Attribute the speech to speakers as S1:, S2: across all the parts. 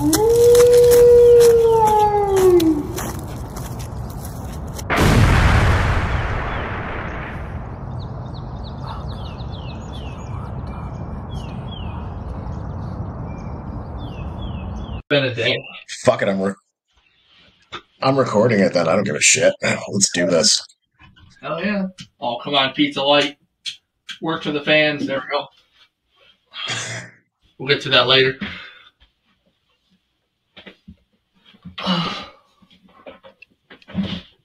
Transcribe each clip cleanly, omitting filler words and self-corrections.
S1: Been a day.
S2: Fuck it, I'm recording it then. I don't give a shit. Let's do this.
S1: Hell yeah. Oh, come on, Pizza Light. Work for the fans. There we go. We'll get to that later.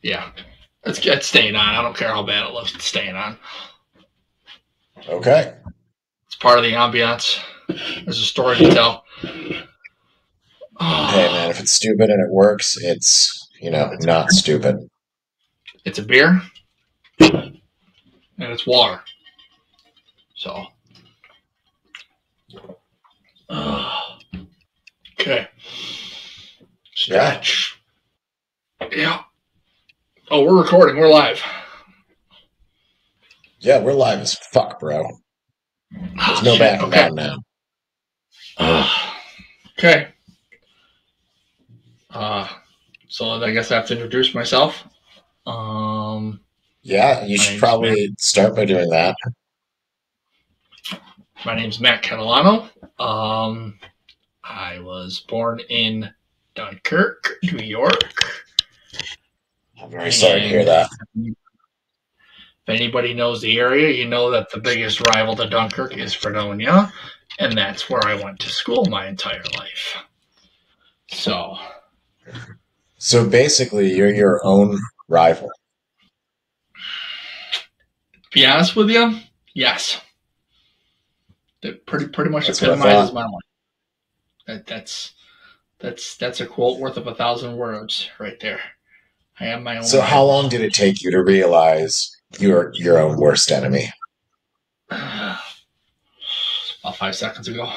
S1: Yeah. It's staying on. I don't care how bad it looks. It's staying on.
S2: Okay.
S1: It's part of the ambiance. There's a story to tell.
S2: Hey, man, if it's stupid and it works, it's, not stupid.
S1: It's a beer. And it's water. So. Okay. Stretch. Yeah. Oh, we're recording. We're live.
S2: Yeah, we're live as fuck, bro. There's no backing down now.
S1: Okay. So I guess I have to introduce myself.
S2: Yeah, you should probably start by doing that.
S1: My name's Matt Catalano. I was born in Dunkirk, New York.
S2: I'm very sorry to hear that.
S1: If anybody knows the area, you know that the biggest rival to Dunkirk is Fredonia, and that's where I went to school my entire life.
S2: So basically, you're your own rival.
S1: To be honest with you, yes. That pretty much epitomizes my life. That's a quote worth of 1,000 words right there. I am my own.
S2: So
S1: rival.
S2: how long did it take you to realize you're your own worst enemy?
S1: About 5 seconds ago.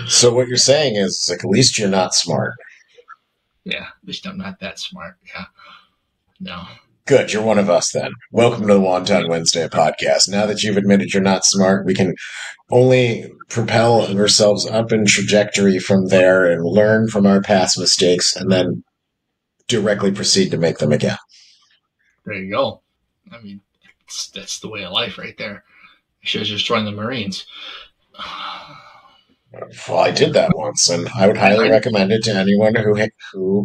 S2: So what you're saying is, like, at least you're not smart.
S1: Yeah, at least I'm not that smart. Yeah. No.
S2: Good, you're one of us then. Welcome to the Wonton Wednesday podcast. Now that you've admitted you're not smart, we can only propel ourselves up in trajectory from there and learn from our past mistakes and then directly proceed to make them again.
S1: There you go. I mean, that's the way of life right there. I should have just joined the Marines.
S2: Well, I did that once, and I would highly recommend it to anyone who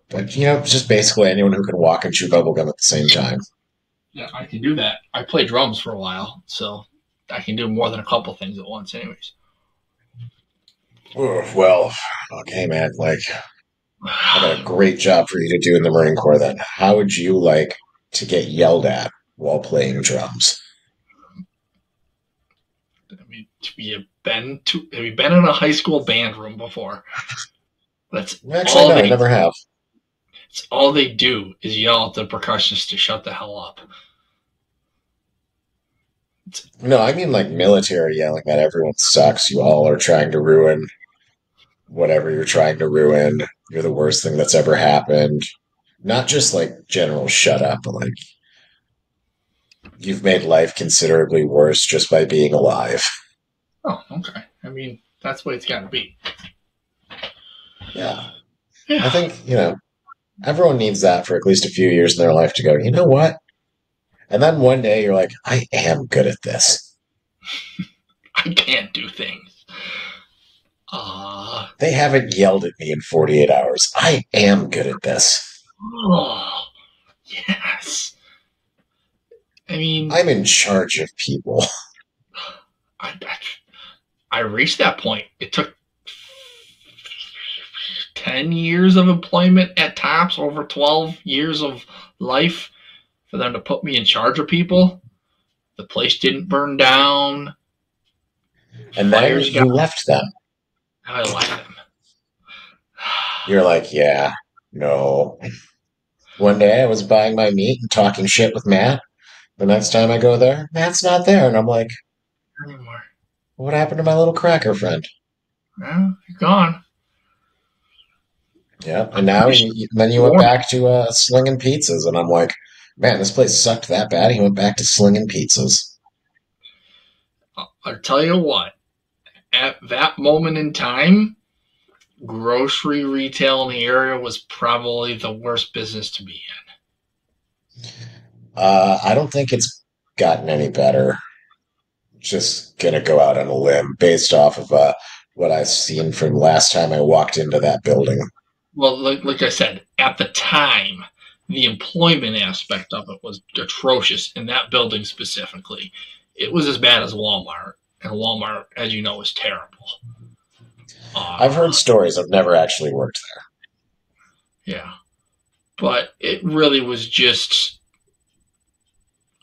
S2: just basically anyone who can walk and chew bubblegum at the same time.
S1: Yeah, I can do that. I played drums for a while, so I can do more than a couple things at once anyways.
S2: Well, okay, man, I got a great job for you to do in the Marine Corps then. How would you like to get yelled at while playing drums?
S1: I mean, have you been in a high school band room before?
S2: Actually, no, I never have.
S1: It's all they do is yell at the percussionist to shut the hell up.
S2: No, I mean like military yelling that everyone sucks. You all are trying to ruin whatever you're trying to ruin. You're the worst thing that's ever happened. Not just like general shut up, but like you've made life considerably worse just by being alive.
S1: Oh, okay. I mean, that's what it's got to be.
S2: Yeah. I think, everyone needs that for at least a few years in their life to go, you know what? And then one day you're like, I am good at this.
S1: I can't do things.
S2: They haven't yelled at me in 48 hours. I am good at this.
S1: Oh, yes. I mean,
S2: I'm in charge of people.
S1: I reached that point. It took 10 years of employment at tops, over 12 years of life for them to put me in charge of people. The place didn't burn down.
S2: And then you left them.
S1: I left them.
S2: You're like, yeah, no. One day I was buying my meat and talking shit with Matt. The next time I go there, Matt's not there. And I'm like,
S1: not anymore.
S2: What happened to my little cracker friend?
S1: Well, you're gone.
S2: Yeah, and now then you went back to slinging pizzas. And I'm like, man, this place sucked that bad. He went back to slinging pizzas.
S1: I'll tell you what. at that moment in time, grocery retail in the area was probably the worst business to be in.
S2: I don't think it's gotten any better. Just gonna go out on a limb based off of what I've seen from last time I walked into that building.
S1: Well, like I said, at the time, the employment aspect of it was atrocious in that building specifically. It was as bad as Walmart, and Walmart, as you know, is terrible.
S2: I've heard stories. I've never actually worked
S1: there. Yeah. But it really was just,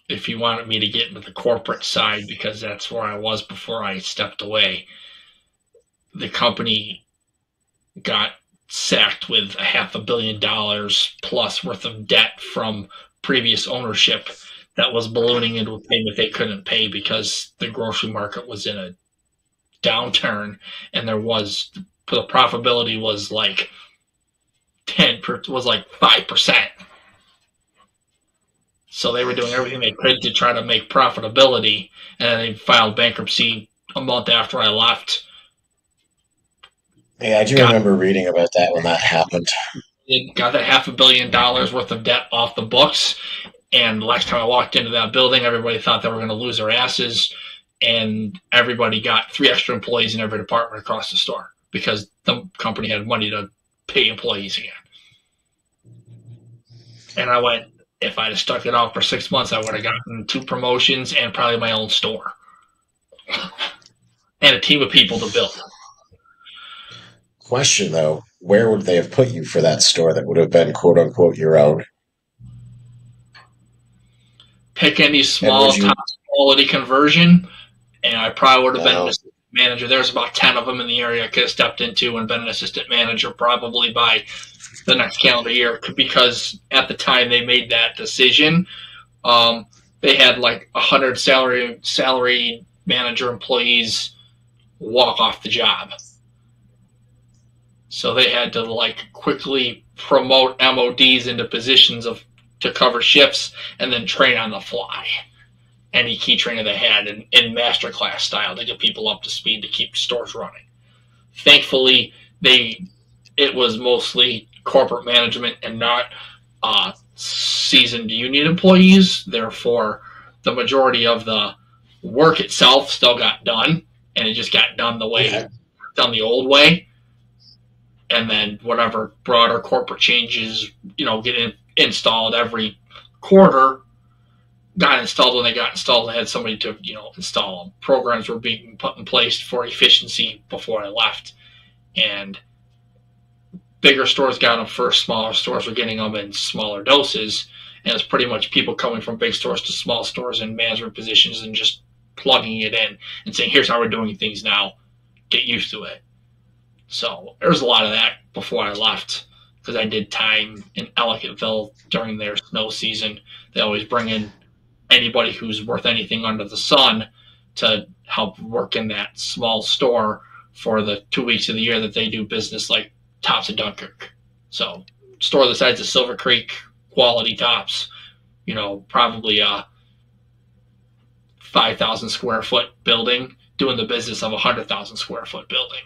S1: if you wanted me to get into the corporate side, because that's where I was before I stepped away, the company got sacked with $500 million plus worth of debt from previous ownership that was ballooning into a payment they couldn't pay because the grocery market was in a downturn, and the profitability was like 5%. So they were doing everything they could to try to make profitability, and they filed bankruptcy a month after I left.
S2: Yeah, I do remember reading about that when that happened.
S1: It got that $500 million worth of debt off the books, and the last time I walked into that building, everybody thought they were going to lose their asses, and everybody got 3 extra employees in every department across the store because the company had money to pay employees again. And I went, if I'd have stuck it out for 6 months, I would have gotten 2 promotions and probably my own store and a team of people to build.
S2: Question though, where would they have put you for that store that would have been quote unquote your own?
S1: Pick any small top quality conversion, and I probably would have been an assistant manager. There's about 10 of them in the area I could have stepped into and been an assistant manager probably by the next calendar year, because at the time they made that decision, they had like 100 salary manager employees walk off the job. So they had to like quickly promote MODs into positions to cover shifts and then train on the fly. Any key trainer they had in masterclass style to get people up to speed to keep stores running. Thankfully, it was mostly corporate management and not seasoned union employees. Therefore, the majority of the work itself still got done, and it just got done done the old way. And then whatever broader corporate changes, get installed every quarter, got installed when they got installed. I had somebody to, install them. Programs were being put in place for efficiency before I left. And bigger stores got them first. Smaller stores were getting them in smaller doses. And it's pretty much people coming from big stores to small stores in management positions and just plugging it in and saying, here's how we're doing things now. Get used to it. So there was a lot of that before I left, because I did time in Ellicottville during their snow season. They always bring in anybody who's worth anything under the sun to help work in that small store for the 2 weeks of the year that they do business, like Tops of Dunkirk. So store the size of Silver Creek, quality tops, probably a 5,000 square foot building doing the business of a 100,000 square foot building.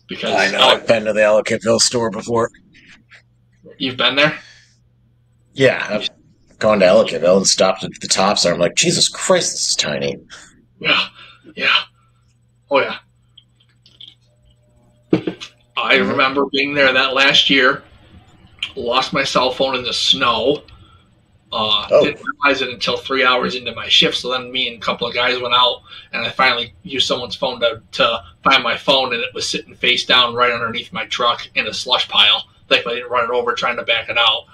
S1: Because
S2: I know I've been to the Ellicottville store before.
S1: You've been there?
S2: Yeah, I've gone to Ellicottville and stopped at the Tops, and I'm like, Jesus Christ, this is tiny.
S1: Yeah. Oh, yeah. I remember being there that last year, lost my cell phone in the snow, didn't realize it until 3 hours into my shift, so then me and a couple of guys went out, and I finally used someone's phone to find my phone, and it was sitting face down right underneath my truck in a slush pile. Thankfully, I didn't run it over trying to back it out.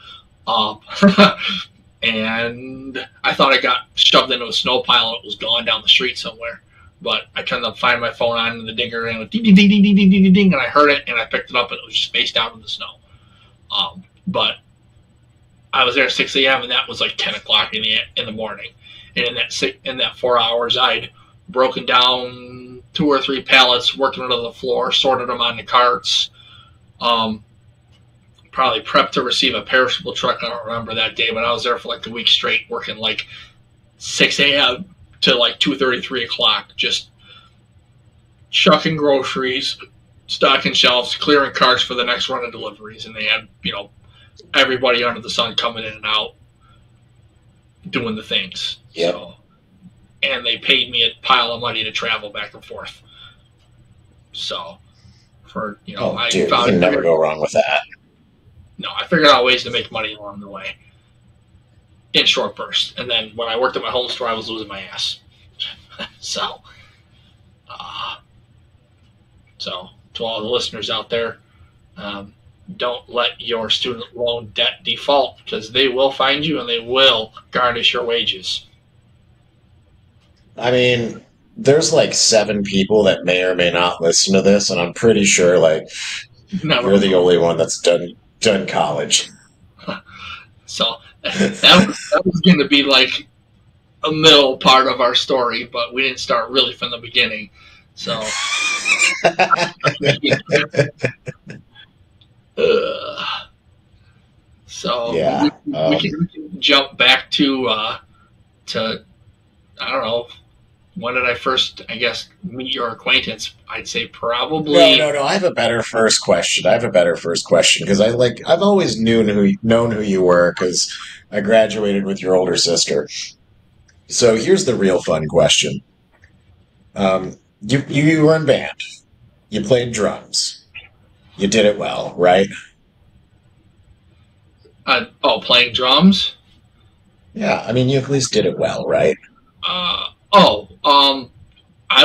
S1: And I thought I got shoved into a snow pile and it was gone down the street somewhere. But I turned to find my phone on, and the dinger and it went ding, ding, ding, ding, ding, ding, ding, ding, and I heard it, and I picked it up, and it was just face down in the snow. But I was there at 6 a.m., and that was like 10 o'clock in the morning. And in that 4 hours, I'd broken down 2 or 3 pallets, worked them to the floor, sorted them onto carts, probably prepped to receive a perishable truck. I don't remember that day, but I was there for like a week straight, working like 6 a.m. to like 2:30, 3 o'clock, just shucking groceries, stocking shelves, clearing carts for the next run of deliveries, and they had everybody under the sun coming in and out doing the things.
S2: Yep.
S1: So, and they paid me a pile of money to travel back and forth. So, for I
S2: dude, you can never go wrong with that.
S1: No, I figured out ways to make money along the way in short bursts. And then when I worked at my home store, I was losing my ass. So to all the listeners out there, don't let your student loan debt default, because they will find you and they will garnish your wages.
S2: I mean, there's like 7 people that may or may not listen to this, and I'm pretty sure you're the only one that's done college.
S1: So that was going to be like a middle part of our story, but we didn't start really from the beginning. So
S2: yeah,
S1: we can jump back to I don't know, when did I first, I guess, meet your acquaintance? I'd say probably.
S2: No. I have a better first question. Because I've always known who you were, because I graduated with your older sister. So here's the real fun question. You were in band. You played drums. You did it well, right?
S1: Playing drums?
S2: Yeah, I mean, you at least did it well, right?
S1: I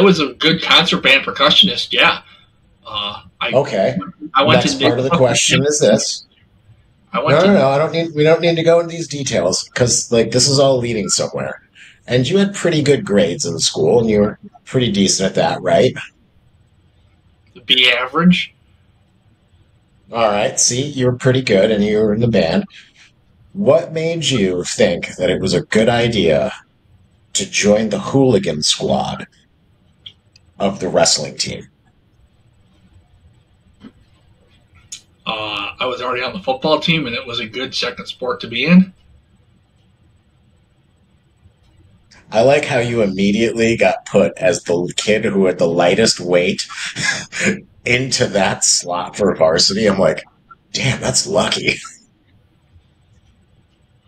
S1: was a good concert band percussionist, yeah.
S2: Okay.
S1: I went
S2: Next part of the question is this. No, we don't need to go into these details, because this is all leading somewhere. And you had pretty good grades in school, and you were pretty decent at that, right?
S1: Be average.
S2: All right. See, you were pretty good, and you were in the band. What made you think that it was a good idea to join the hooligan squad of the wrestling team?
S1: I was already on the football team, and it was a good second sport to be in.
S2: I like how you immediately got put as the kid who had the lightest weight into that slot for varsity. I'm like, damn, that's lucky.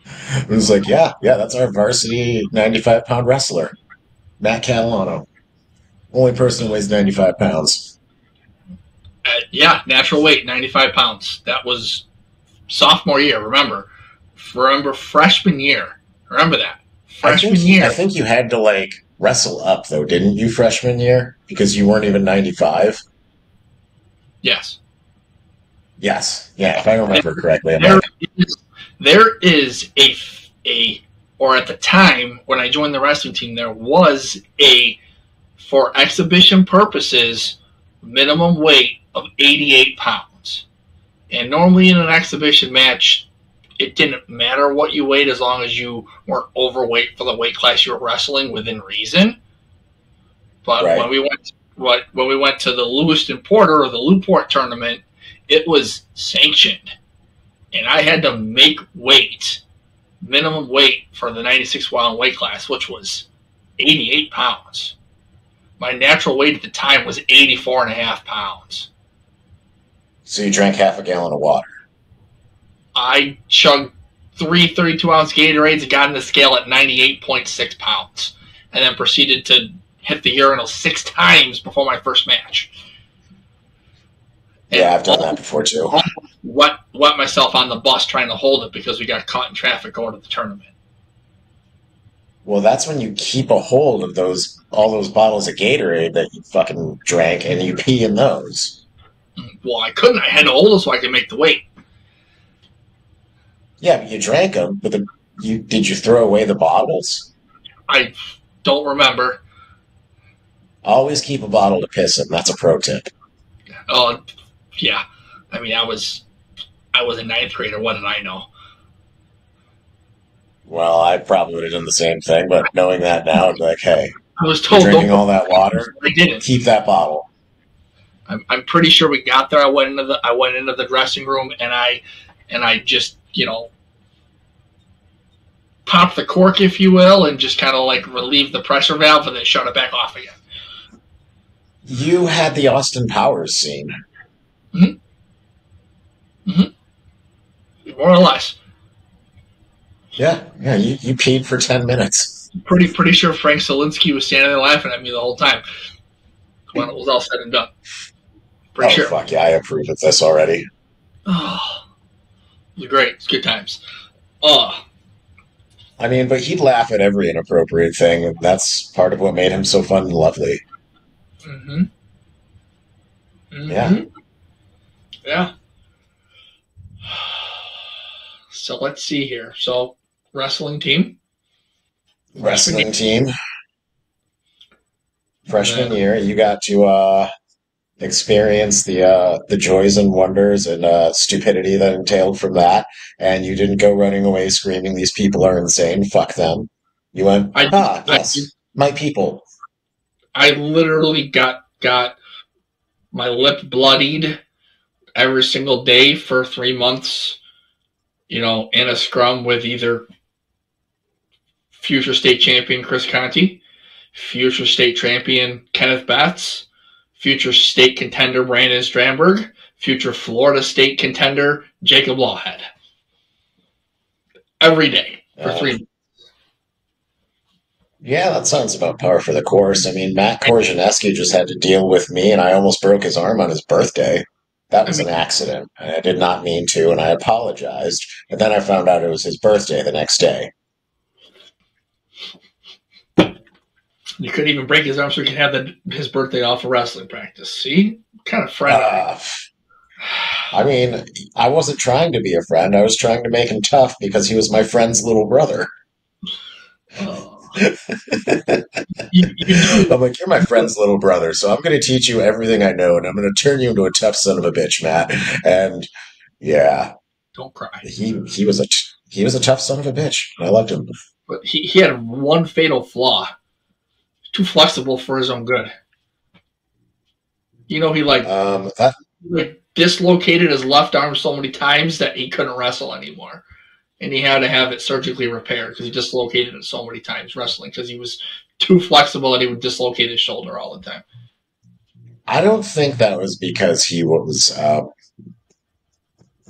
S2: It was like, yeah, that's our varsity 95-pound wrestler, Matt Catalano. Only person who weighs 95 pounds.
S1: Natural weight, 95 pounds. That was sophomore year, remember freshman year. Remember that. Freshman year.
S2: I think you had to wrestle up, though, didn't you, freshman year? Because you weren't even 95?
S1: Yes.
S2: Yes. Yeah, if I remember correctly.
S1: There is or at the time when I joined the wrestling team, there was for exhibition purposes, minimum weight of 88 pounds. And normally in an exhibition match, it didn't matter what you weighed as long as you weren't overweight for the weight class you were wrestling within reason. But
S2: right.
S1: when we went to the Lewiston Porter or the Lew-Port tournament, it was sanctioned. And I had to make minimum weight for the 96-pound weight class, which was 88 pounds. My natural weight at the time was 84.5 pounds.
S2: So you drank half a gallon of water?
S1: I chugged 3 32-ounce Gatorades and got on the scale at 98.6 pounds. And then proceeded to hit the urinal 6 times before my first match. And
S2: I've done that before too.
S1: Wet myself on the bus trying to hold it because we got caught in traffic going to the tournament.
S2: Well, that's when you keep a hold of all those bottles of Gatorade that you fucking drank, and you pee in those.
S1: Well, I couldn't. I had to hold it so I could make the weight.
S2: Yeah, but you drank them, but did you throw away the bottles?
S1: I don't remember.
S2: Always keep a bottle to piss in. That's a pro tip.
S1: Yeah. I mean, I was a 9th grader. What did I know?
S2: Well, I probably would have done the same thing, but knowing that now, I'd be like, hey,
S1: I was told
S2: drinking all that water.
S1: I didn't.
S2: Keep that bottle.
S1: I'm pretty sure we got there. I went into the dressing room and I just popped the cork, if you will, and just kind of relieved the pressure valve and then shut it back off again.
S2: You had the Austin Powers scene.
S1: Mm-hmm. Mm-hmm. More or less.
S2: Yeah, yeah. You peed for 10 minutes.
S1: Pretty sure Frank Solinsky was standing there laughing at me the whole time when it was all said and done. Pretty
S2: Oh,
S1: sure.
S2: fuck yeah, I approve of this already.
S1: Oh, it was great. It's good times. Oh,
S2: I mean, but he'd laugh at every inappropriate thing. That's part of what made him so fun and lovely.
S1: mm-hmm.
S2: Yeah.
S1: Mm-hmm. Yeah. So let's see here. So wrestling team, freshman year,
S2: Wrestling team,
S1: and
S2: freshman
S1: then
S2: year, you got to experience the joys and wonders and stupidity that entailed from that, and you didn't go running away screaming, "These people are insane! Fuck them!" You went,
S1: I
S2: "Ah,
S1: I
S2: yes, my people."
S1: I literally got my lip bloodied every single day for 3 months. You know, in a scrum with either future state champion Chris Conti, future state champion Kenneth Batts, future state contender Brandon Strandberg, future Florida state contender Jacob Lawhead. Every day for
S2: Uh,
S1: 3 months.
S2: yeah, that sounds about par for the course. I mean, Matt Korzaneski just had to deal with me, and I almost broke his arm on his birthday. That
S1: I
S2: was
S1: mean,
S2: an accident. I did not mean to, and I apologized. And then I found out it was his birthday the next day.
S1: you couldn't even break his arm so he could have his birthday off of wrestling practice. See? What kind of friend are you?
S2: Uh, I mean, I wasn't trying to be a friend. I was trying to make him tough because he was my friend's little brother.
S1: Oh.
S2: I'm
S1: You know,
S2: like, you're my friend's little brother, so I'm going to teach you everything I know, and I'm going to turn you into a tough son of a bitch, Matt. And yeah,
S1: don't cry.
S2: he was he was a tough son of a bitch. I loved him.
S1: But he had one fatal flaw. Too flexible for his own good. You know, he
S2: That
S1: like dislocated his left arm so many times that he couldn't wrestle anymore. And he had to have it surgically repaired because he dislocated it so many times wrestling because he was too flexible that he would dislocate his shoulder all the time.
S2: I don't think that was because he was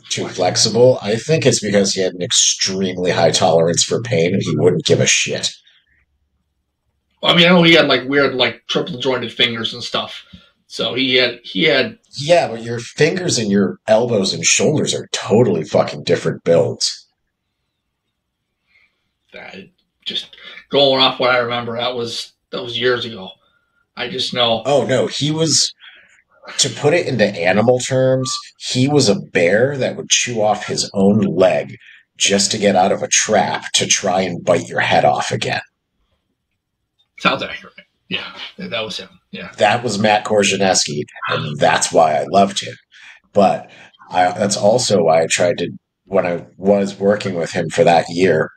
S2: too flexible. I think it's because he had an extremely high tolerance for pain and he wouldn't give a shit.
S1: I mean, I know he had like weird, like triple jointed fingers and stuff. So he had
S2: Yeah, but your fingers and your elbows and shoulders are totally fucking different builds.
S1: just going off what I remember. That was years ago. I just know.
S2: Oh no, he was, to put it into animal terms, he was a bear that would chew off his own leg just to get out of a trap to try and bite your head off again.
S1: Sounds accurate. Yeah, that was him. Yeah.
S2: That was Matt Korzaneski, and that's why I loved him. But that's also why I tried to, when I was working with him for that year,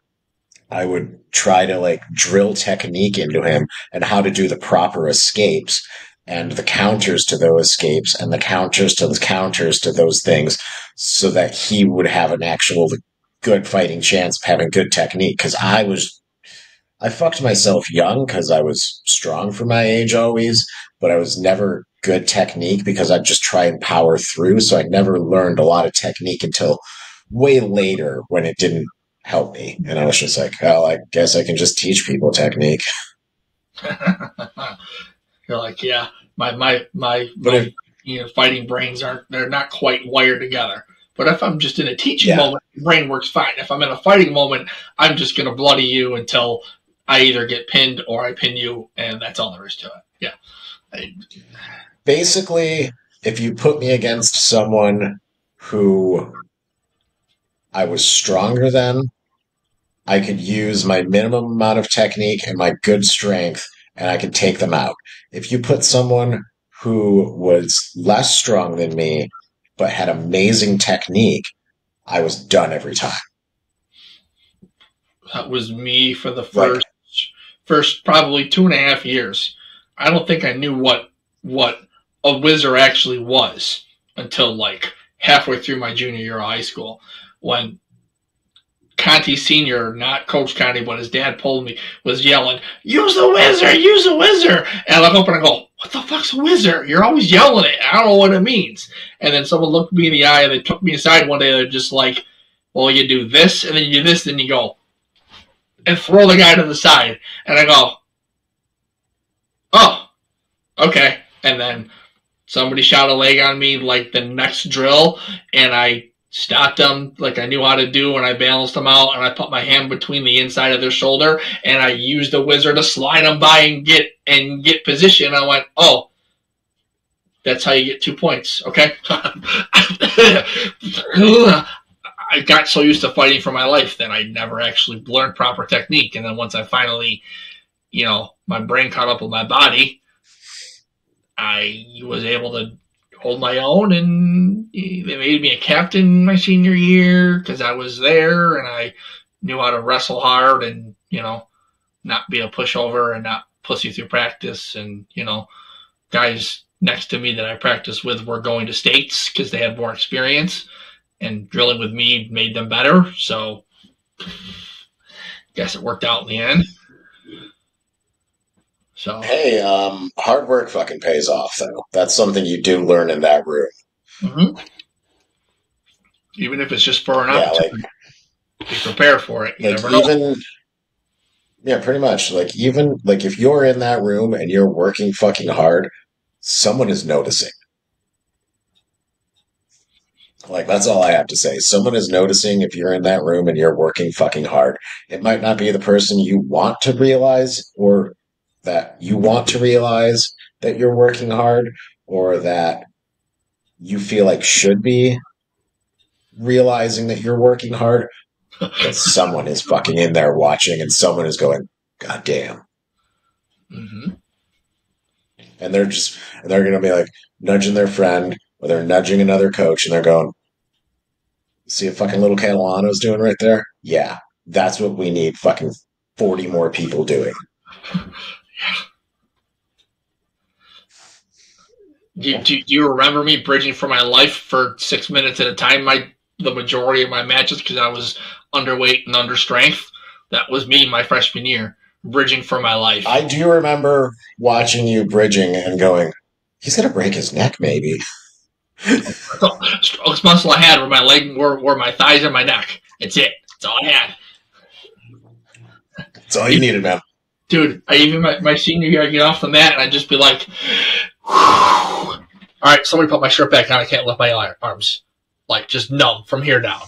S2: I would try to like drill technique into him and how to do the proper escapes and the counters to those escapes and the counters to those things so that he would have an actual good fighting chance of having good technique. Because I fucked myself young because I was strong for my age always, but I was never good technique because I'd just try and power through. So I never learned a lot of technique until way later when it didn't help me. And I was just like, oh, I guess I can just teach people technique.
S1: You're like, yeah,
S2: But if,
S1: fighting brains they're not quite wired together. But if I'm just in a teaching
S2: yeah,
S1: moment, the brain works fine. If I'm in a fighting moment, I'm just gonna bloody you until I either get pinned or I pin you, and that's all there is to it. Yeah. I,
S2: basically, if you put me against someone who I was stronger than, I could use my minimum amount of technique and my good strength, and I could take them out. If you put someone who was less strong than me, but had amazing technique, I was done every time.
S1: that was me for the
S2: Like,
S1: first probably 2.5 years. I don't think I knew what a whizzer actually was until like halfway through my junior year of high school when Conti Sr., not Coach Conti, but his dad pulled me, was yelling, use the whizzer, use the whizzer. And I look up and I go, what the fuck's a wizard? You're always yelling it. I don't know what it means. And then someone looked me in the eye and they took me aside one day. They're just like, well, you do this, and then you do this, then you go, and throw the guy to the side. And I go, oh, okay. And then somebody shot a leg on me like the next drill, and I stopped them like I knew how to do, and I balanced them out, and I put my hand between the inside of their shoulder, and I used the wizard to slide them by and get position. I went, oh, that's how you get 2 points, okay? I got so used to fighting for my life that I never actually learned proper technique. And then once I finally, my brain caught up with my body, I was able to hold my own, and they made me a captain my senior year because I was there and I knew how to wrestle hard and, not be a pushover and not pussy through practice. And, guys next to me that I practiced with were going to states because they had more experience, and drilling with me made them better. So I guess it worked out in the end. So
S2: hey, hard work fucking pays off, though. That's something you do learn in that room.
S1: Mm-hmm. Even if it's just for an opportunity, be prepared for it. You never know.
S2: Yeah, pretty much. Even if you're in that room and you're working fucking hard, someone is noticing. That's all I have to say. Someone is noticing if you're in that room and you're working fucking hard. It might not be the person you want to realize, or that you want to realize that you're working hard, or that you feel like should be realizing that you're working hard. But someone is fucking in there watching, and someone is going, God damn.
S1: Mm-hmm.
S2: And they're going to be like nudging their friend, or they're nudging another coach, and they're going, see what fucking little Catalano's doing right there? Yeah, that's what we need fucking 40 more people doing.
S1: Yeah. Do you remember me bridging for my life for 6 minutes at a time? The majority of my matches, because I was underweight and under strength. That was me my freshman year, bridging for my life.
S2: I do remember watching you bridging and going, he's going to break his neck, maybe.
S1: Strongest muscle I had were my leg, were my thighs and my neck. That's it. That's all I had.
S2: That's all you needed, man.
S1: Dude, my senior year, I'd get off the mat and I'd just be like, all right, somebody put my shirt back on. I can't lift my arms. Just numb from here down.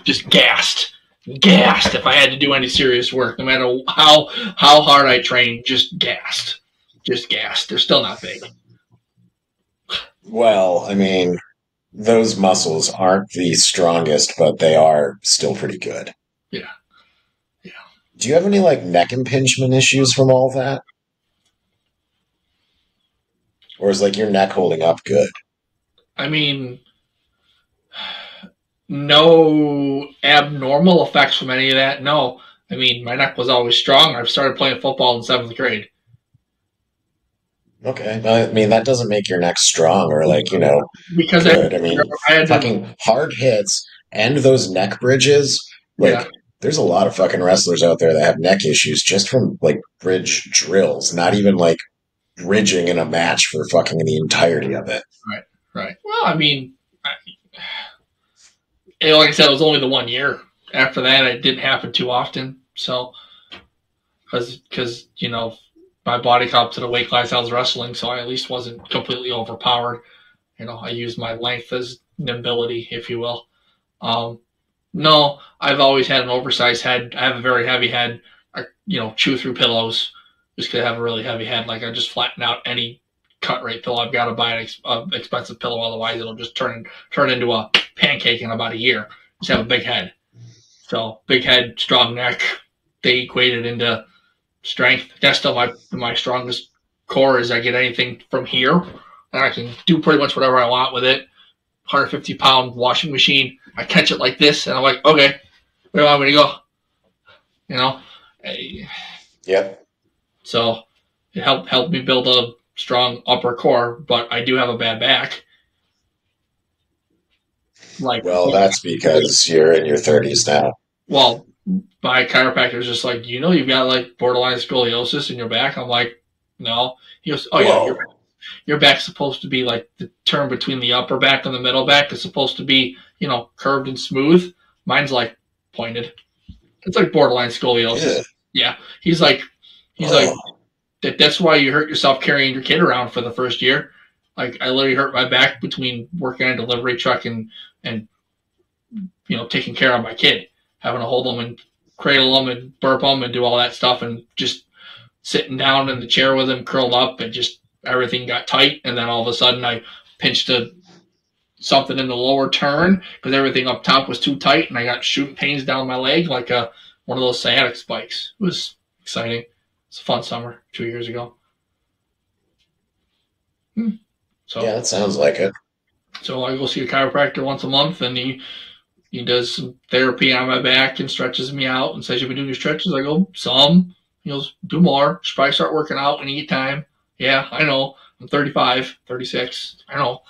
S1: Just gassed if I had to do any serious work, no matter how hard I trained. Just gassed. They're still not big.
S2: Well, I mean, those muscles aren't the strongest, but they are still pretty good.
S1: Yeah.
S2: Do you have any neck impingement issues from all that? Or is your neck holding up good?
S1: I mean, no abnormal effects from any of that. No. I mean, my neck was always strong. I've started playing football in 7th grade.
S2: Okay. I mean, that doesn't make your neck strong or
S1: because
S2: good. I had fucking hard hits and those neck bridges. There's a lot of fucking wrestlers out there that have neck issues just from bridge drills, not even bridging in a match for fucking the entirety of it.
S1: Right. Well, I mean, like I said, it was only the 1 year. After that, it didn't happen too often. So, because my body caught up to the weight class I was wrestling, so I at least wasn't completely overpowered. I used my length as nobility, if you will. No, I've always had an oversized head. I have a very heavy head. I, chew through pillows just because I have a really heavy head. I just flatten out any cut rate pillow. I've got to buy an expensive pillow, otherwise it'll just turn into a pancake in about a year. Just have a big head. So big head, strong neck, they equated into strength. That's still my strongest core. Is I get anything from here, and I can do pretty much whatever I want with it. 150-pound washing machine. I catch it like this, and I'm like, okay, where do you want me to go?
S2: Yep.
S1: So it helped me build a strong upper core, but I do have a bad back.
S2: That's because you're in your 30s now.
S1: Well, my chiropractor is just like, you've got borderline scoliosis in your back. I'm like, No. He goes, oh yeah,
S2: Whoa.
S1: your back's supposed to be like the term between the upper back and the middle back is supposed to be, curved and smooth. Mine's like pointed. It's like borderline scoliosis.
S2: Yeah.
S1: Yeah. He's like
S2: Whoa.
S1: that's why you hurt yourself carrying your kid around for the first year. Like I literally hurt my back between working on a delivery truck and taking care of my kid, having to hold them and cradle them and burp them and do all that stuff, and just sitting down in the chair with him, curled up, and just everything got tight. And then all of a sudden, I pinched something in the lower turn because everything up top was too tight, and I got shooting pains down my leg like one of those sciatic spikes. It was exciting. It's a fun summer 2 years ago. So
S2: Yeah, that sounds like it.
S1: So I go see a chiropractor once a month, and he does some therapy on my back and stretches me out and says, "You've been doing your stretches?" I go, "Some." He goes, "Do more. You should probably start working out when you get time." Yeah, I know. I'm 35, 36. I know.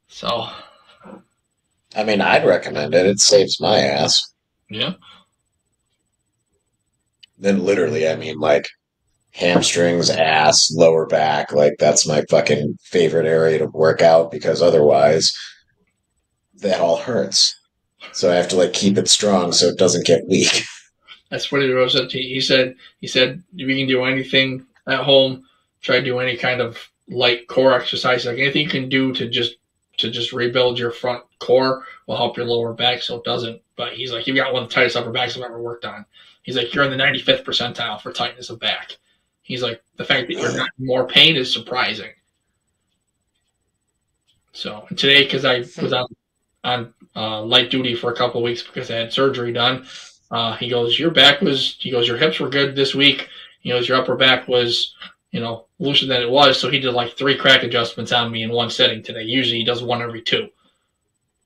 S1: So,
S2: I mean, I'd recommend it. It saves my ass.
S1: yeah.
S2: Then literally, I mean, like hamstrings, ass, lower back. Like that's my fucking favorite area to work out because otherwise that all hurts. So I have to like keep it strong so it doesn't get weak.
S1: That's what he wrote. He said, if you can do anything at home, try to do any kind of light core exercise, like anything you can do to just rebuild your front core will help your lower back so it doesn't. But he's like, you've got one of the tightest upper backs I've ever worked on. He's like, you're in the 95th percentile for tightness of back. He's like, the fact that you're not in more pain is surprising. So and today, because I was on light duty for a couple of weeks because I had surgery done, he goes, your hips were good this week. He goes, your upper back was, looser than it was. So he did like 3 crack adjustments on me in one sitting today. Usually he does one every 2.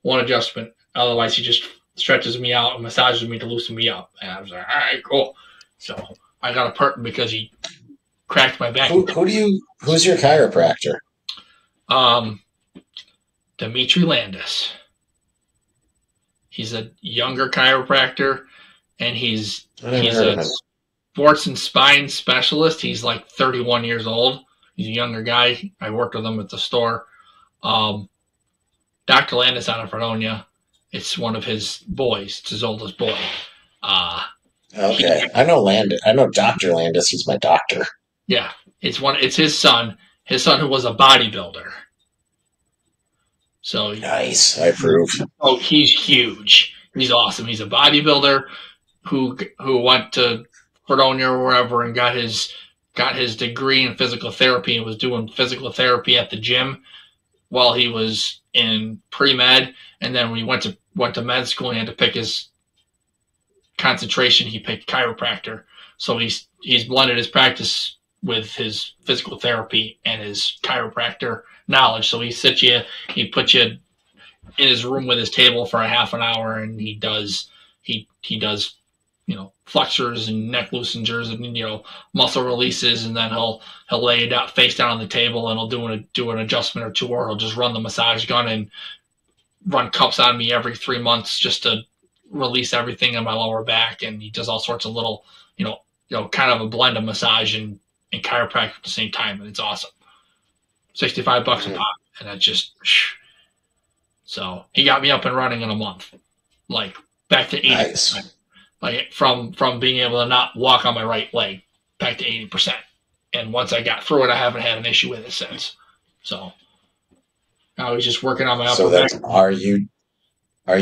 S1: One adjustment. Otherwise, he just stretches me out and massages me to loosen me up. And I was like, all right, cool. So I got a perk because he cracked my back.
S2: Who's your chiropractor?
S1: Dimitri Landis. He's a younger chiropractor, and he's a sports and spine specialist. He's like 31 years old. He's a younger guy. I worked with him at the store. Dr. Landis out of Fredonia. It's one of his boys. It's his oldest boy.
S2: Okay, I know Landis. I know Dr. Landis. He's my doctor.
S1: Yeah, it's his son. His son who was a bodybuilder. So
S2: nice. I approve.
S1: Oh, he's huge. He's awesome. He's a bodybuilder who went to Fredonia or wherever and got his degree in physical therapy and was doing physical therapy at the gym while he was in pre-med. And then when he went to med school and he had to pick his concentration, he picked chiropractor. So he's blended his practice with his physical therapy and his chiropractor knowledge. So he puts you in his room with his table for a half an hour, and he does flexors and neck looseners and muscle releases, and then he'll lay you down face down on the table, and he'll do an adjustment or two, or he'll just run the massage gun and run cups on me every 3 months just to release everything in my lower back. And he does all sorts of little kind of a blend of massage and chiropractic at the same time, and it's awesome. $65 a pop, and that's just so he got me up and running in a month, like back to 80%. Nice. Like from being able to not walk on my right leg back to 80%. And once I got through it, I haven't had an issue with it since. So I was just working on my upper back.
S2: Are you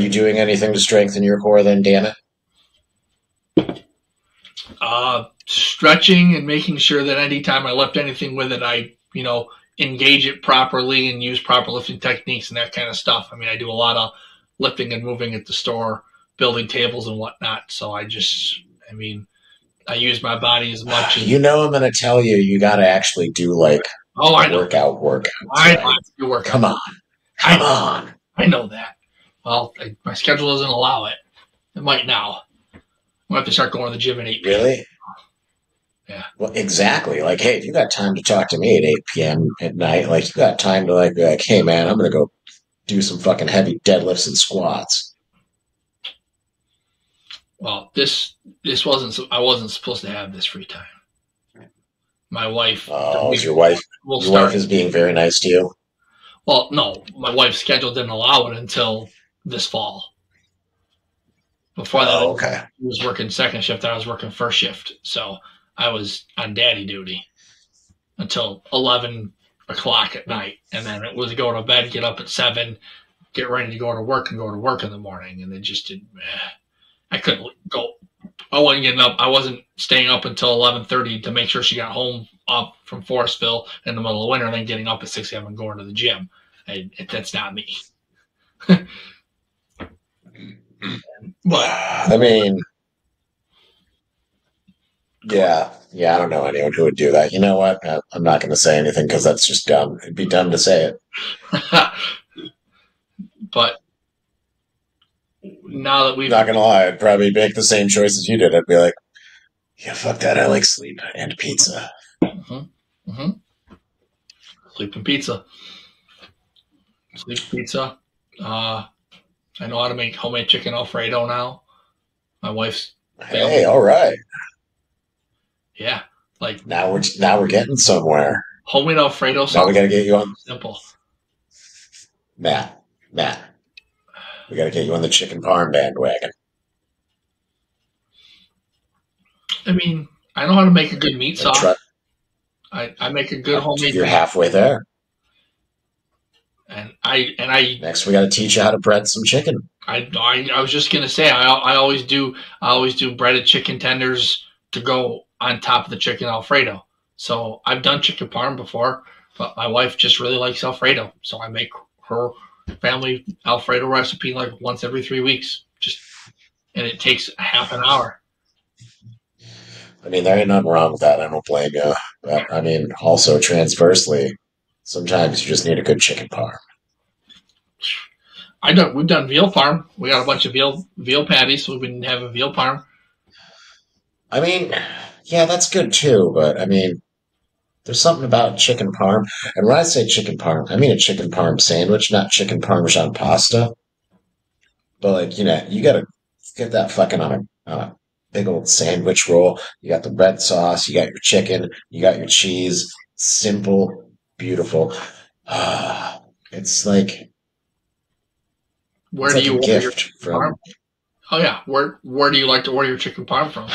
S2: doing anything to strengthen your core then, damn it?
S1: Stretching and making sure that anytime I lift anything with it, I engage it properly and use proper lifting techniques and that kind of stuff. I mean, I do a lot of lifting and moving at the store, building tables and whatnot. So I use my body as much as...
S2: I'm going to tell you, you got to actually do like workout.
S1: I do workout.
S2: Come on.
S1: I know that. Well, my schedule doesn't allow it. It might now. I'm going to have to start going to the gym at 8 p.m.
S2: Really?
S1: Yeah.
S2: Well, exactly. Like, hey, if you got time to talk to me at 8 p.m. at night, like, you got time to be like, hey, man, I'm going to go do some fucking heavy deadlifts and squats.
S1: Well, this wasn't. I wasn't supposed to have this free time. My wife.
S2: Oh, is your wife? Your wife is being very nice to you.
S1: Well, no, my wife's schedule didn't allow it until this fall. Before that,
S2: Okay.
S1: I was working second shift. I was working first shift, so I was on daddy duty until 11 o'clock at night, and then it was go to bed, get up at 7, get ready to go to work, and go to work in the morning. And it just didn't. I couldn't go. I wasn't getting up. I wasn't staying up until 11:30 to make sure she got home up from Forestville in the middle of winter, and then getting up at 6 a.m. and going to the gym. That's not me. But
S2: I mean, yeah, I don't know anyone who would do that. You know what? I'm not going to say anything because that's just dumb. It'd be dumb to say it.
S1: But now that we've
S2: not going to lie, I'd probably make the same choice as you did. I'd be like, yeah, fuck that. I like sleep and pizza.
S1: Mm-hmm. Mm-hmm. Sleep and pizza. Sleep pizza. I know how to make homemade chicken Alfredo now. My wife's family.
S2: Hey, all right.
S1: Yeah, like
S2: now we're getting somewhere.
S1: Homemade Alfredo.
S2: Now we got to get you on.
S1: Simple.
S2: Matt, we got to get you on the chicken parm bandwagon.
S1: I mean, I know how to make a good meat sauce. I make a good homemade.
S2: You're halfway there.
S1: And I
S2: next we got to teach you how to bread some chicken.
S1: I was just gonna say I always do breaded chicken tenders to go on top of the chicken Alfredo. So I've done chicken parm before, but my wife just really likes Alfredo, so I make her family Alfredo recipe like once every 3 weeks. And it takes a half an hour.
S2: I mean, there ain't nothing wrong with that. I don't blame you. But I mean, also transversely, sometimes you just need a good chicken parm.
S1: We've done veal parm. We got a bunch of veal patties, so we can have a veal parm.
S2: I mean, yeah, that's good too. But I mean, there's something about chicken parm. And when I say chicken parm, I mean a chicken parm sandwich, not chicken parmesan pasta. But like, you know, you gotta get that fucking on a big old sandwich roll. You got the red sauce, you got your chicken, you got your cheese. Simple, beautiful. It's like
S1: where do you order your chicken parm? Oh yeah, where do you like to order your chicken parm from?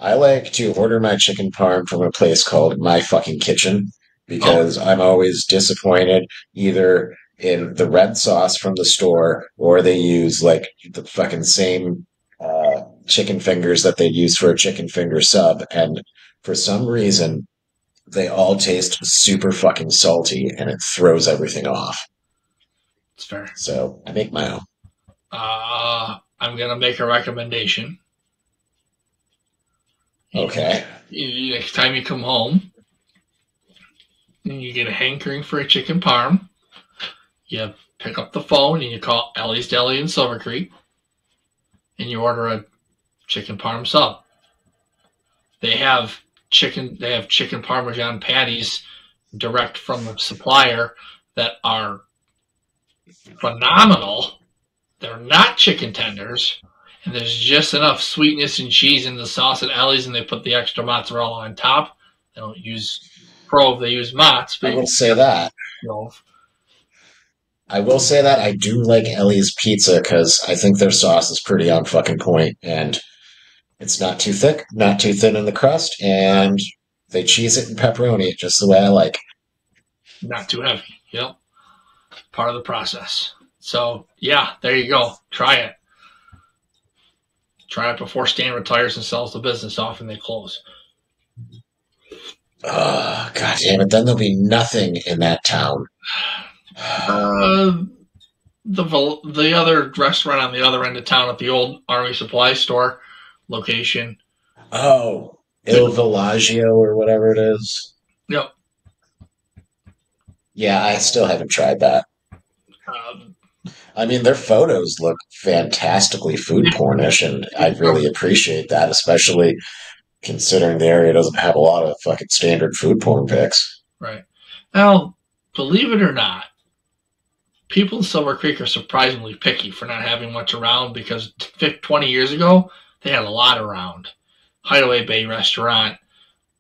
S2: I like to order my chicken parm from a place called My Fucking Kitchen because I'm always disappointed either in the red sauce from the store or they use like the fucking same chicken fingers that they use for a chicken finger sub, and for some reason they all taste super fucking salty and it throws everything off.
S1: It's fair.
S2: So I make my own.
S1: I'm gonna make a recommendation.
S2: Okay.
S1: Next time you come home and you get a hankering for a chicken parm, you pick up the phone and you call Ellie's Deli in Silver Creek and you order a chicken parm sub. They have chicken parmesan patties direct from the supplier that are phenomenal. They're not chicken tenders, and there's just enough sweetness and cheese in the sauce at Ellie's, and they put the extra mozzarella on top. They don't use Prove, they use Mozz.
S2: I will say that. I will say that I do like Ellie's pizza because I think their sauce is pretty on fucking point, and it's not too thick, not too thin in the crust, and they cheese it and pepperoni it just the way I like.
S1: Not too heavy. Yep. Part of the process. So, yeah, there you go. Try it. Try it before Stan retires and sells the business off and they close.
S2: Oh, God damn it. Then there'll be nothing in that town.
S1: The other restaurant on the other end of town at the old Army Supply Store location.
S2: Oh, Il Villaggio or whatever it is.
S1: Yep.
S2: Yeah, I still haven't tried that. I mean, their photos look fantastically food pornish, and I really appreciate that, especially considering the area doesn't have a lot of fucking standard food porn pics.
S1: Right. Now, believe it or not, people in Silver Creek are surprisingly picky for not having much around because 20 years ago, they had a lot around. Hideaway Bay Restaurant,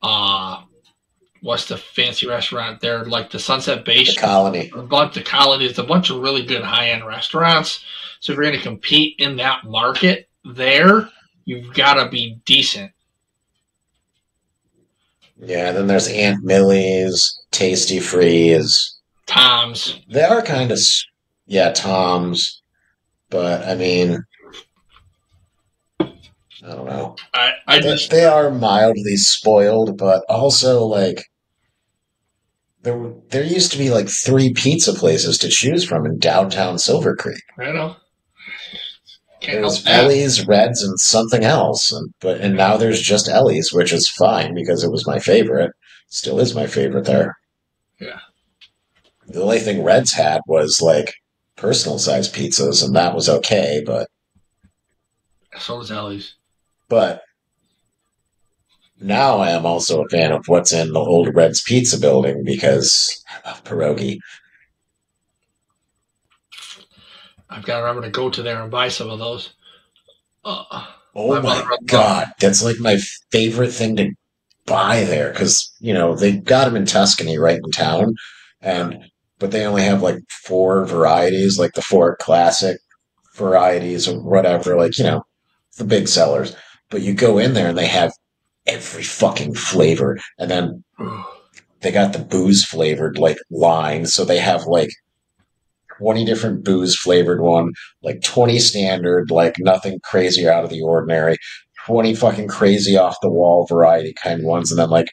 S1: What's the fancy restaurant there? Like the Sunset Base.
S2: The Colony.
S1: But the Colony is a bunch of really good high-end restaurants. So if you're going to compete in that market there, you've got to be decent.
S2: Yeah, then there's Aunt Millie's, Tasty Freeze.
S1: Tom's.
S2: They are kind of, yeah, Tom's. But, I mean, I don't know. They are mildly spoiled, but also, like, there used to be, like, 3 pizza places to choose from in downtown Silver Creek.
S1: I know.
S2: There's Ellie's, Red's, and something else, and now there's just Ellie's, which is fine because it was my favorite. Still is my favorite there.
S1: Yeah.
S2: The only thing Red's had was like personal size pizzas, and that was okay. But
S1: so was Ellie's.
S2: But now I am also a fan of what's in the old Red's Pizza building because of pierogi.
S1: I've got to remember to go to there and buy some of those.
S2: Oh my God. That's like my favorite thing to buy there because, they got them in Tuscany right in town. But they only have like 4 varieties, like the 4 classic varieties or whatever, like, the big sellers. But you go in there and they have every fucking flavor. And then they got the booze flavored like line. So they have like 20 different booze flavored one, like 20 standard, like nothing crazy out of the ordinary, 20 fucking crazy off the wall variety kind of ones, and then like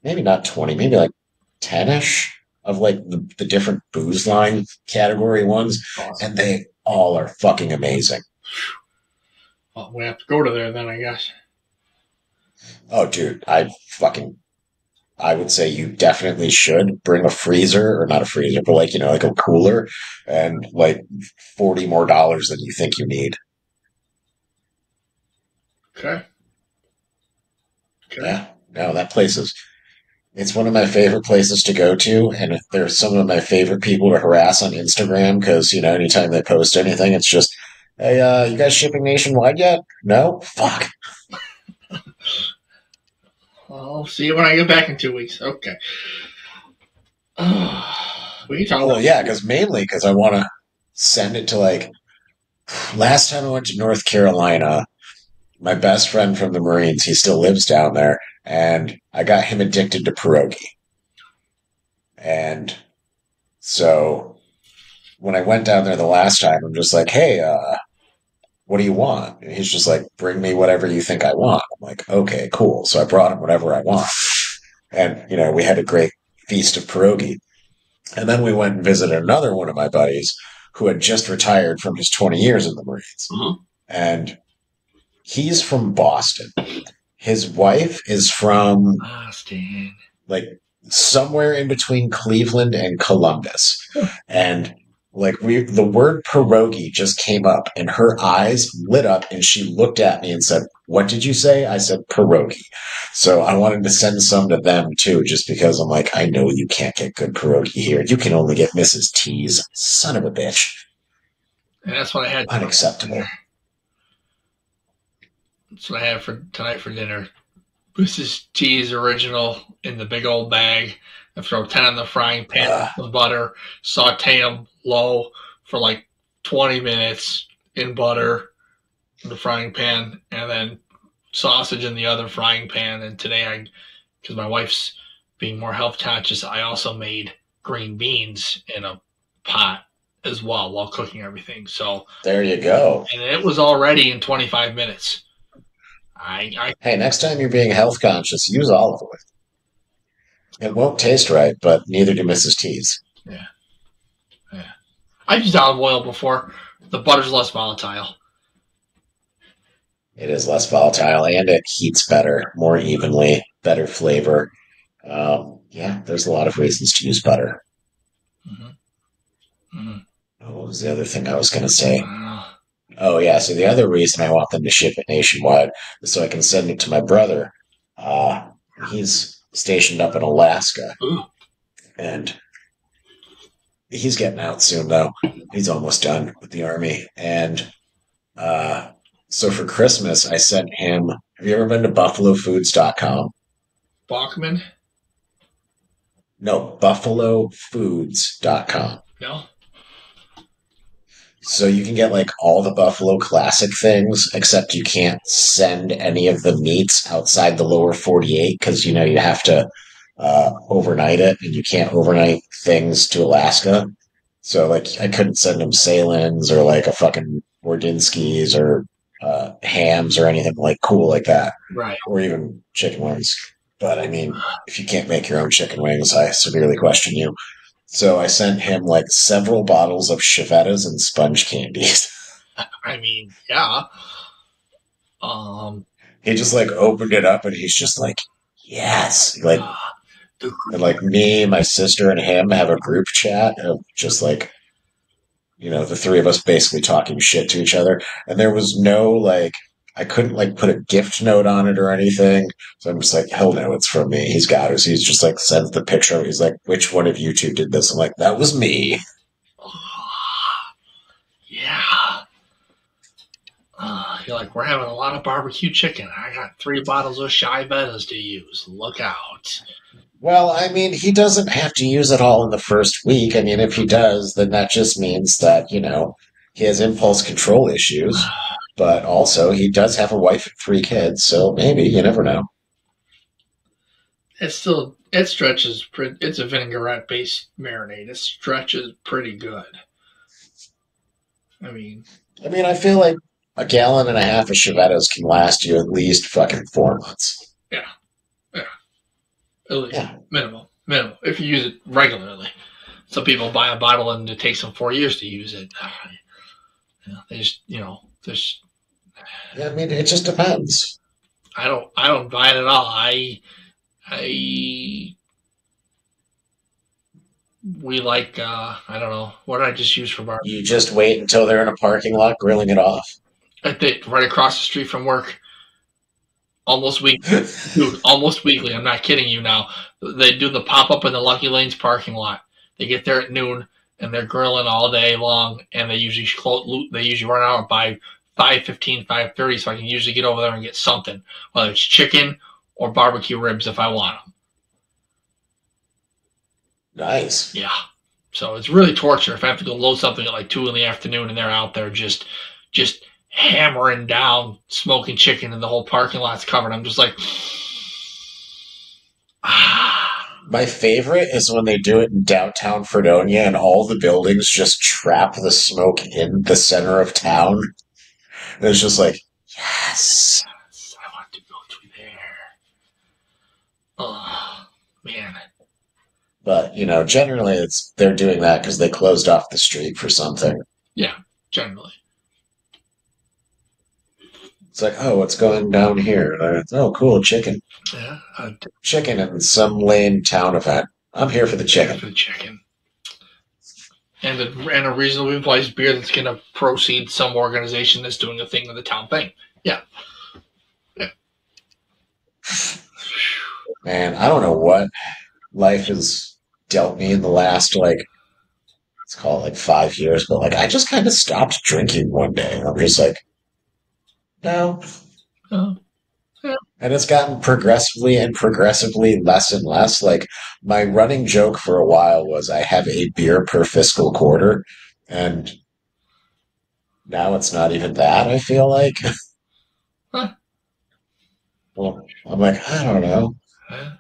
S2: maybe not 20, maybe like 10-ish of like the different booze line category ones. Awesome. And they all are fucking amazing.
S1: Well, we have to go to there then, I guess.
S2: Oh, dude, I would say you definitely should bring a freezer, or not a freezer, but like, like a cooler, and like $40 more than you think you need.
S1: Okay.
S2: Yeah. No, that place it's one of my favorite places to go to, and they're some of my favorite people to harass on Instagram because, anytime they post anything, it's just, hey, you guys shipping nationwide yet? No? Fuck.
S1: I'll see you when I get back in 2 weeks. Okay. We can talk
S2: well, yeah, mainly because I want to send it to, like, last time I went to North Carolina, my best friend from the Marines, he still lives down there, and I got him addicted to pierogi. And so when I went down there the last time, I'm just like, hey, what do you want? And he's just like, bring me whatever you think I want. I'm like, okay, cool. So I brought him whatever I want. And, we had a great feast of pierogi. And then we went and visited another one of my buddies who had just retired from his 20 years in the Marines.
S1: Uh-huh.
S2: And he's from Boston. His wife is from
S1: Boston,
S2: like somewhere in between Cleveland and Columbus. And like the word pierogi just came up and her eyes lit up and she looked at me and said, "What did you say?" I said, "Pierogi." So I wanted to send some to them too, just because I'm like, I know you can't get good pierogi here. You can only get Mrs. T's. Son of a bitch.
S1: And that's what I had.
S2: Unacceptable.
S1: That's what I had for tonight for dinner. Mrs. T's original in the big old bag. I throw 10 in the frying pan with butter, saute them low for like 20 minutes in butter in the frying pan, and then sausage in the other frying pan. And today, because my wife's being more health conscious, I also made green beans in a pot as well while cooking everything. So
S2: there you go.
S1: And it was all ready in 25 minutes.
S2: Hey, next time you're being health conscious, use olive oil. It won't taste right, but neither do Mrs. T's.
S1: Yeah. I've used olive oil before. The butter's less volatile.
S2: It is less volatile, and it heats better, more evenly, better flavor. Yeah, there's a lot of reasons to use butter.
S1: Mm-hmm. Mm-hmm.
S2: What was the other thing I was going to say? Oh, yeah, so the other reason I want them to ship it nationwide is so I can send it to my brother. He's stationed up in Alaska.
S1: Ooh.
S2: And he's getting out soon, though. He's almost done with the Army. And so for Christmas, I sent him... Have you ever been to buffalofoods.com?
S1: Bachman?
S2: No, buffalofoods.com.
S1: No.
S2: So you can get like all the Buffalo Classic things, except you can't send any of the meats outside the lower 48 because, you have to overnight it and you can't overnight things to Alaska. So, like, I couldn't send them Salins or like a fucking Wardinski's or hams or anything like cool like that.
S1: Right.
S2: Or even chicken wings. But I mean, if you can't make your own chicken wings, I severely question you. So I sent him like several bottles of Chevettas and sponge candies.
S1: I mean, yeah.
S2: He just like opened it up and he's just like, yes. Like, and like me, my sister, and him have a group chat of just like, the three of us basically talking shit to each other. And there was no like, I couldn't like put a gift note on it or anything. So I'm just like, hell no, it's from me. He's got it. So he's just like sends the picture. He's like, which one of you two did this? I'm like, that was me.
S1: Yeah. You're like, we're having a lot of barbecue chicken. I got 3 bottles of Shy Bettas to use. Look out.
S2: Well, I mean, he doesn't have to use it all in the first week. I mean, if he does, then that just means that, he has impulse control issues. But also, he does have a wife and 3 kids, so maybe, you never know.
S1: It stretches, it's a vinaigrette-based marinade. It stretches pretty good. I mean,
S2: I feel like a gallon and a half of Chevettas can last you at least fucking 4 months.
S1: Yeah. At least. Yeah. Minimum. If you use it regularly. Some people buy a bottle and it takes them 4 years to use it. They just, there's.
S2: Yeah, I mean, it just depends.
S1: I don't buy it at all. We like, I don't know, what did I just use for barbecue?
S2: You just wait until they're in a parking lot grilling it off.
S1: Right across the street from work. Almost weekly. Dude, almost weekly. I'm not kidding you now. They do the pop-up in the Lucky Lanes parking lot. They get there at noon, and they're grilling all day long, and they usually run out by 5:15, 5:30, so I can usually get over there and get something, whether it's chicken or barbecue ribs if I want them.
S2: Nice.
S1: Yeah. So it's really torture if I have to go load something at like 2 in the afternoon and they're out there just hammering down smoking chicken and the whole parking lot's covered. I'm just like,
S2: My favorite is when they do it in downtown Fredonia and all the buildings just trap the smoke in the center of town. And it's just like, yes.
S1: I want to go to there. Oh, man.
S2: But, generally they're doing that because they closed off the street for something.
S1: Yeah, generally.
S2: It's like, oh, what's going down here? Oh, cool, chicken.
S1: Yeah.
S2: Chicken in some lame town event. I'm here for the chicken.
S1: For the chicken. And a reasonably priced beer that's going to proceed some organization that's doing a thing of the town thing. Yeah.
S2: Man, I don't know what life has dealt me in the last, let's call it 5 years, but I just kind of stopped drinking one day. I'm just like, no.
S1: Yeah.
S2: And it's gotten progressively less and less. My running joke for a while was I have a beer per fiscal quarter, and now it's not even that, I feel like.
S1: Huh.
S2: Well, I'm like, I don't know.
S1: Huh?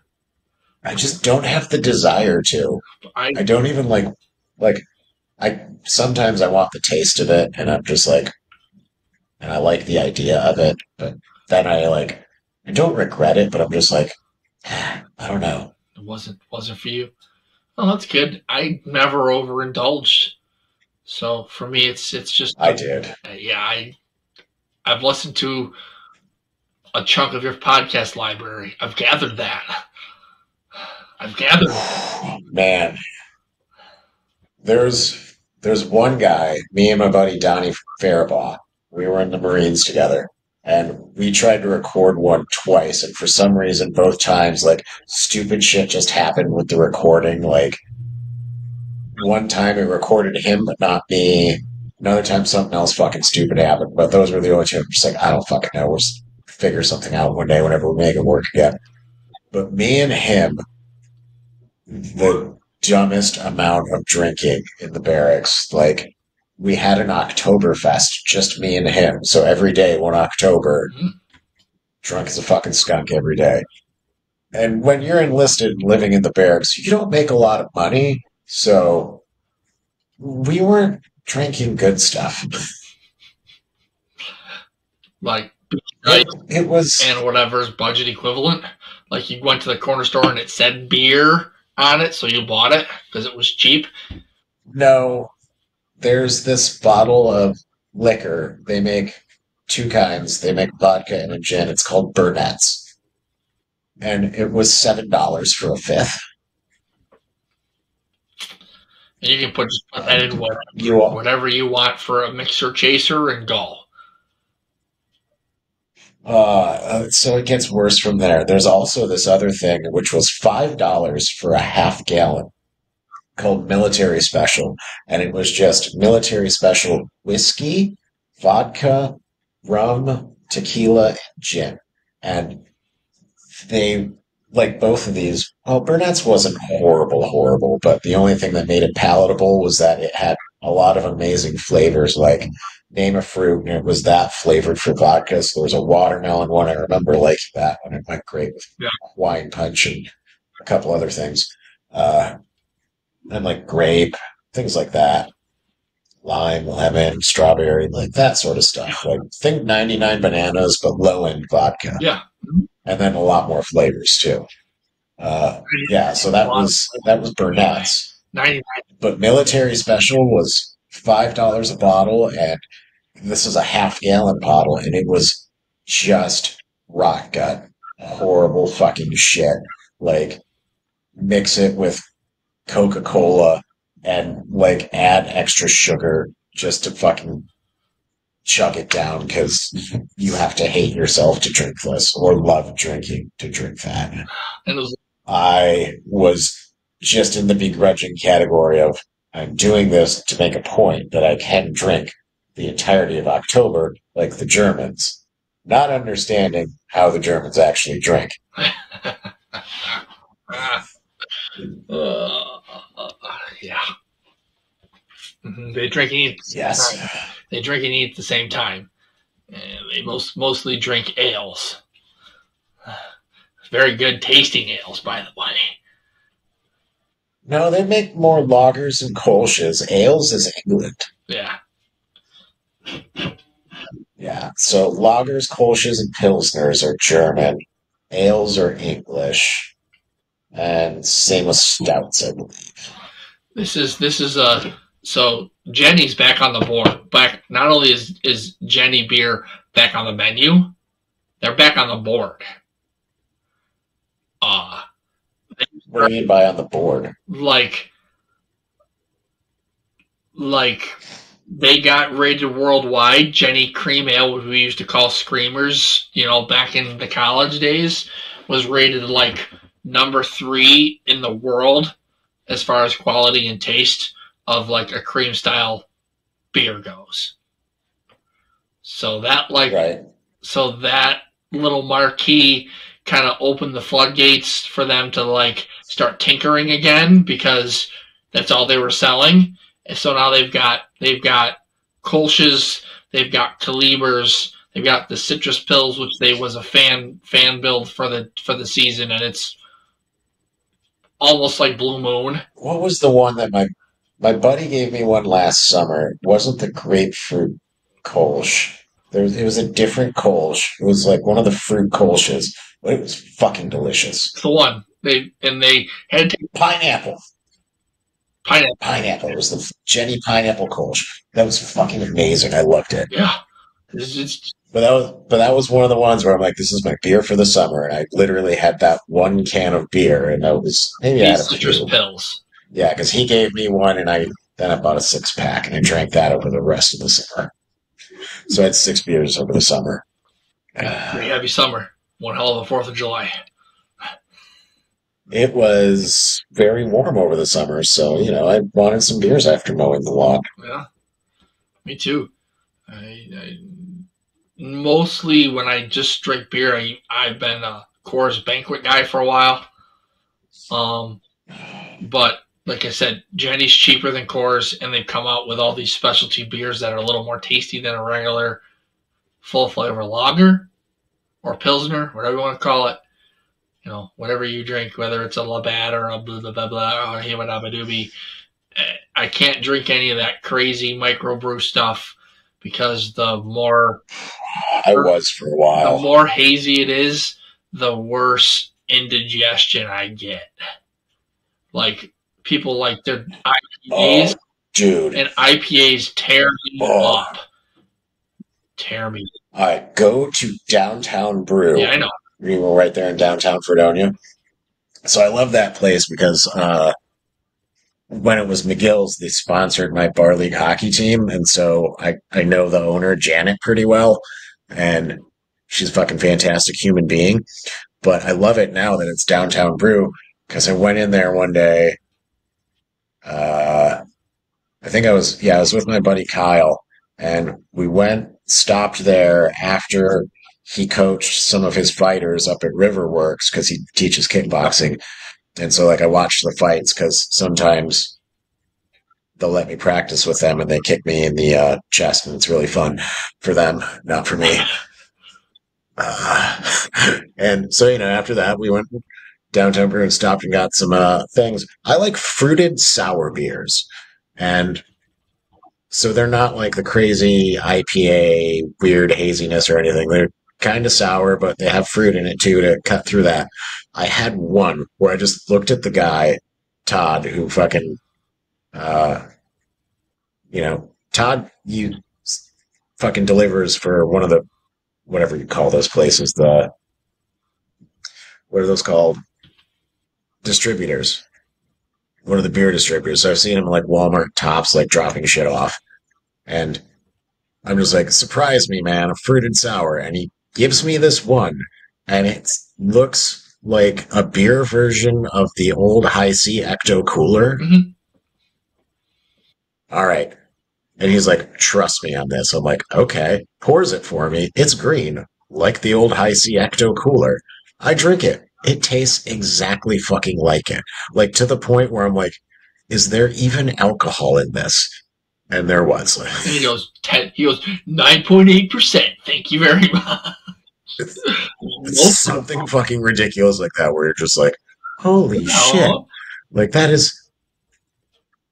S2: I just don't have the desire to. I don't even sometimes I want the taste of it, and I'm just like, and I like the idea of it, but then I don't regret it, but I'm just like, I don't know.
S1: It wasn't for you. Oh, that's good. I never overindulged, so for me, it's just.
S2: I did.
S1: Yeah, I've listened to a chunk of your podcast library. I've gathered that.
S2: Man, there's one guy, me and my buddy Donnie Faribaugh. We were in the Marines together, and we tried to record one twice, and for some reason, both times, stupid shit just happened with the recording. One time it recorded him, but not me. Another time something else fucking stupid happened, but those were the only two. I'm just like, I don't fucking know. We'll figure something out one day whenever we make it work again. But me and him, the dumbest amount of drinking in the barracks. Like, we had an Oktoberfest, just me and him. So every day, 1 October, drunk as a fucking skunk every day. And when you're enlisted and living in the barracks, you don't make a lot of money. So we weren't drinking good stuff.
S1: Like,
S2: it was.
S1: And whatever's budget equivalent. Like, you went to the corner store and it said beer on it, so you bought it because it was cheap.
S2: No, there's this bottle of liquor. They make two kinds. They make vodka and a gin. It's called Burnett's. And it was $7 for a fifth.
S1: And you can put that in whatever you want for a mixer chaser and go.
S2: So it gets worse from there. There's also this other thing, which was $5 for a half gallon called Military Special. And it was just Military Special whiskey, vodka, rum, tequila, and gin. And they, like both of these, well, Burnett's wasn't horrible, but the only thing that made it palatable was that it had a lot of amazing flavors, like name a fruit, and it was that flavored for vodka. So there was a watermelon one. I remember liking that one. It went great with wine punch and a couple other things. And like grape, things like that. Lime, lemon, strawberry, like that sort of stuff. Like think 99 bananas, but low end vodka.
S1: Yeah.
S2: And then a lot more flavors too. So that was Burnett's. 99. But Military Special was $5 a bottle, and this is a half gallon bottle, and it was just rock gut, horrible fucking shit. Like, mix it with Coca-Cola and like add extra sugar just to fucking chug it down because you have to hate yourself to drink this or love drinking to drink that. I was just in the begrudging category of I'm doing this to make a point that I can drink the entirety of October like the Germans, not understanding how the Germans actually drink.
S1: Yeah. They drink and eat.
S2: Yes.
S1: They drink and eat at the same time. And they mostly drink ales. Very good tasting ales, by the way.
S2: No, they make more lagers and kolsches. Ales is England.
S1: Yeah.
S2: Yeah. So lagers, kolsches, and pilsners are German. Ales are English. And same with stouts, I believe.
S1: This is so Jenny's back on the board. Back, not only is Jenny beer back on the menu, they're back on the board.
S2: What do you mean by on the board?
S1: Like they got rated worldwide. Jenny Cream Ale, which we used to call Screamers, back in the college days, was rated like number 3 in the world as far as quality and taste of like a cream style beer goes. So that so that little marquee kind of opened the floodgates for them to like start tinkering again because that's all they were selling. And so now they've got Kolsch's, they've got Calibers, they've got the Citrus Pills, which they was a fan build for the season, and it's almost like Blue Moon.
S2: What was the one that my buddy gave me one last summer? It wasn't the grapefruit Kolsch. It was a different Kolsch. It was like one of the fruit Kolsches, but it was fucking delicious.
S1: It's the one. They had to
S2: pineapple. Pineapple. It was the Jenny Pineapple Kolsch. That was fucking amazing. I loved it.
S1: Yeah.
S2: But that was one of the ones where I'm like, this is my beer for the summer, and I literally had that one can of beer, and that was maybe I had a
S1: Citrus
S2: few.
S1: Pills.
S2: Yeah, because he gave me one, and then I bought a 6-pack, and I drank that over the rest of the summer. So I had 6 beers over the summer.
S1: Pretty heavy summer. One hell of a 4th of July.
S2: It was very warm over the summer, so I wanted some beers after mowing the lawn.
S1: Yeah, me too. I mostly when I just drink beer, I've been Coors Banquet guy for a while. But like I said, Jenny's cheaper than Coors, and they've come out with all these specialty beers that are a little more tasty than a regular full flavor lager or pilsner, whatever you want to call it. You know, whatever you drink, whether it's a Labatt or a blah blah blah blah or Hibba I can't drink any of that crazy microbrew stuff because the more
S2: I was for a while.
S1: The more hazy it is, the worse indigestion I get. Like people like their IPAs,
S2: dude,
S1: and IPAs tear me up. Tear me.
S2: All right, go to Downtown Brew.
S1: Yeah, I know.
S2: We were right there in downtown Fredonia. So I love that place because when it was McGill's, they sponsored my bar league hockey team, and so I know the owner Janet pretty well, and she's a fucking fantastic human being. But I love it now that it's Downtown Brew because I went in there one day. I think I was with my buddy Kyle, and we stopped there after he coached some of his fighters up at Riverworks because he teaches kickboxing. And so, like, I watched the fights because sometimes they'll let me practice with them and they kick me in the chest, and it's really fun for them, not for me. And so, after that, we went Downtown Brew and stopped and got some things. I like fruited sour beers. And so they're not like the crazy IPA, weird haziness or anything. They're kind of sour, but they have fruit in it too to cut through that. I had one where I just looked at the guy, Todd, who fucking, Todd, you fucking delivers for one of the, whatever you call those places, what are those called? Distributors. One of the beer distributors. So I've seen him like Walmart Tops, like dropping shit off. And I'm just like, surprise me, man, a fruited sour. And he gives me this one, and it looks like a beer version of the old High C Ecto Cooler.
S1: Mm-hmm.
S2: All right. And he's like, trust me on this. I'm like, okay. Pours it for me. It's green, like the old High C Ecto Cooler. I drink it. It tastes exactly fucking like it. Like, to the point where I'm like, is there even alcohol in this? And there was.
S1: And he goes 9.8%. Thank you very much.
S2: It's something fucking ridiculous like that, where you're just like, holy shit. Like, that is,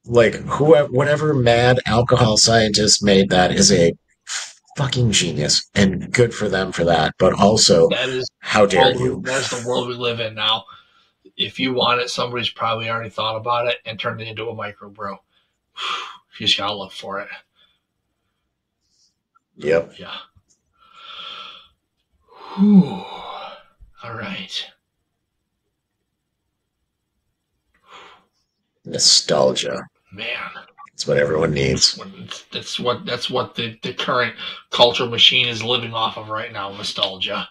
S2: like, whatever mad alcohol scientist made that is a fucking genius, and good for them for that. But also, how dare you?
S1: That's the world we live in now. If you want it, somebody's probably already thought about it and turned it into a microbrew. You just gotta look for it.
S2: Yep.
S1: Yeah. Whew. All right.
S2: Nostalgia.
S1: Man.
S2: That's what everyone needs.
S1: That's what the current culture machine is living off of right now, nostalgia.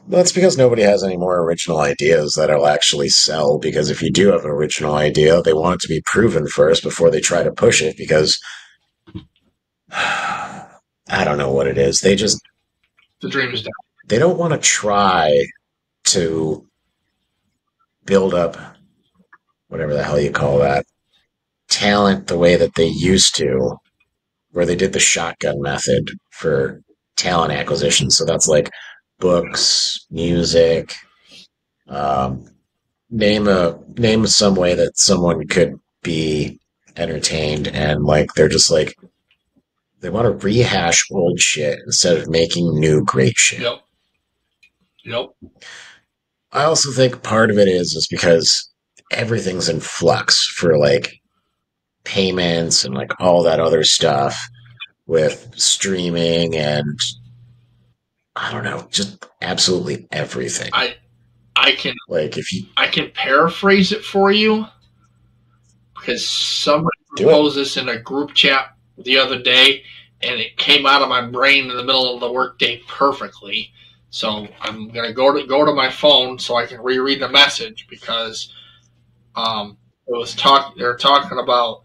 S2: Well, it's because nobody has any more original ideas that'll actually sell, because if you do have an original idea, they want it to be proven first before they try to push it, because I don't know what it is. The
S1: dream is done.
S2: They don't want to try to build up whatever the hell you call that talent the way that they used to, where they did the shotgun method for talent acquisition. So that's like books, music, name some way that someone could be entertained, and like they're just like, they want to rehash old shit instead of making new great shit.
S1: Yep.
S2: I also think part of it is because everything's in flux for like payments and like all that other stuff with streaming and I don't know, just absolutely everything.
S1: I can paraphrase it for you, because somebody proposed this in a group chat the other day, and it came out of my brain in the middle of the workday perfectly. So I'm gonna go to my phone so I can reread the message, because they're talking about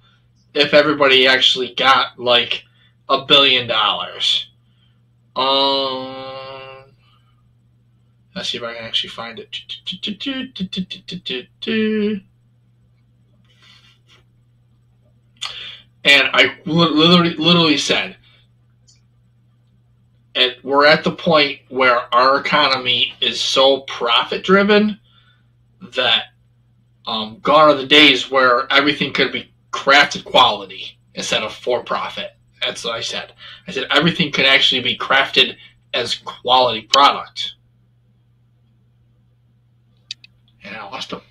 S1: if everybody actually got like $1 billion. Let's see if I can actually find it. And I literally said, we're at the point where our economy is so profit driven that gone are the days where everything could be crafted quality instead of for profit. That's what I said. I said everything could actually be crafted as quality product. And I lost them.